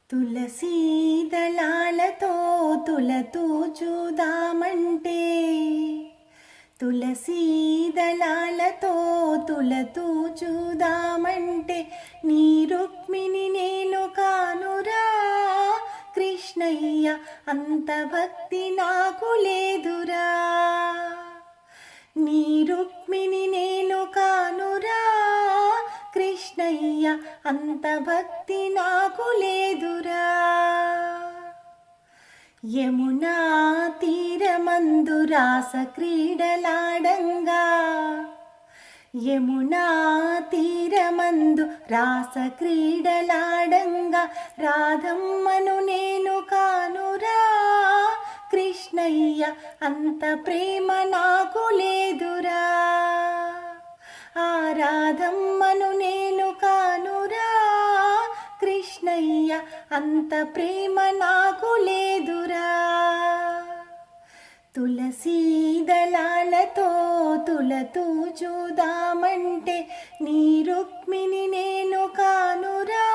తులసీ దళాలతో తులతూచుదామంటే తులసీ దళాలతో తులతూచుదామంటే నీ రుక్మిణి నేను కానురా కృష్ణయ్య అంత భక్తి నాకు లేదురా నీ రుక్మిణి నేను కానురా కృష్ణయ్య అంత భక్తి నాకు లేదురా యమునా తీరమందు రాస క్రీడలాడంగా యమునా తీరమందు రాస క్రీడలాడంగా రాధమ్మను నేను కానురా కృష్ణయ్య అంత ప్రేమ నాకు లేదురా ఆ రాధమ్మను నేను కానురా కృష్ణయ్య అంత ప్రేమ నాకు లేదురా తులసీ దళాలతో తులతూచుదామంటే నీ రుక్మిణి నేను కానురా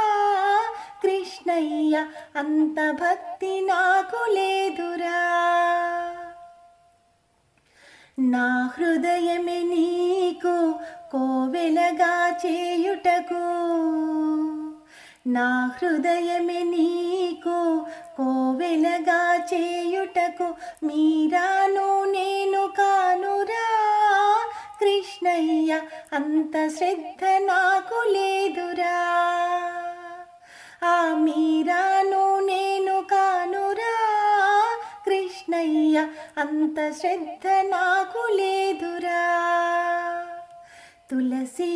కృష్ణయ్య అంత భక్తి నాకు లేదురా నా హృదయమే నీకు కోవెలగా చేయుటకు నా హృదయమే నీకు కోవెలగా చేయుటకు మీరాను నేను కానురా కృష్ణయ్య అంత శ్రద్ధ నాకు లేదురా ఆ మీరాను నేను కానురా కృష్ణయ్య అంత శ్రద్ధ నాకు లేదురా తులసీ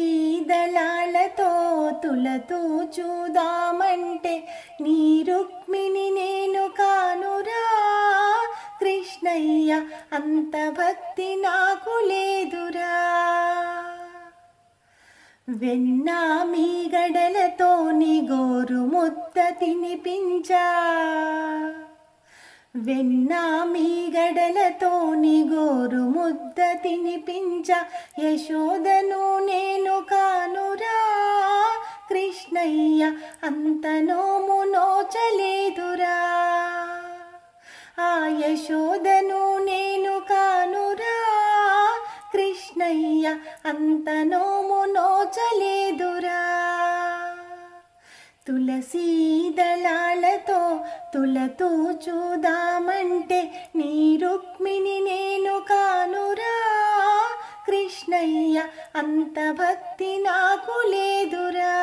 దళాలతో తులతూచుదామంటే నీ రుక్మిణి నేను కానురా కృష్ణయ్య అంత భక్తి నాకు లేదురా వెన్నా మీ గడలతో నీ గోరు ముద్ద తినిపించా వెన్నా మీ గడలతో నీ గోరు ముద్ద తినిపించ యశోదను నేను కానురా కృష్ణయ్య అంత నోము నోచలేదురా ఆ యశోదను నేను కానురా కృష్ణయ్య అంత నోము నోచలేదురా తులసీ దళాలతో తులతూచుదామంటే నీ రుక్మిణి నేను కానురా కృష్ణయ్య అంత భక్తి నాకు లేదురా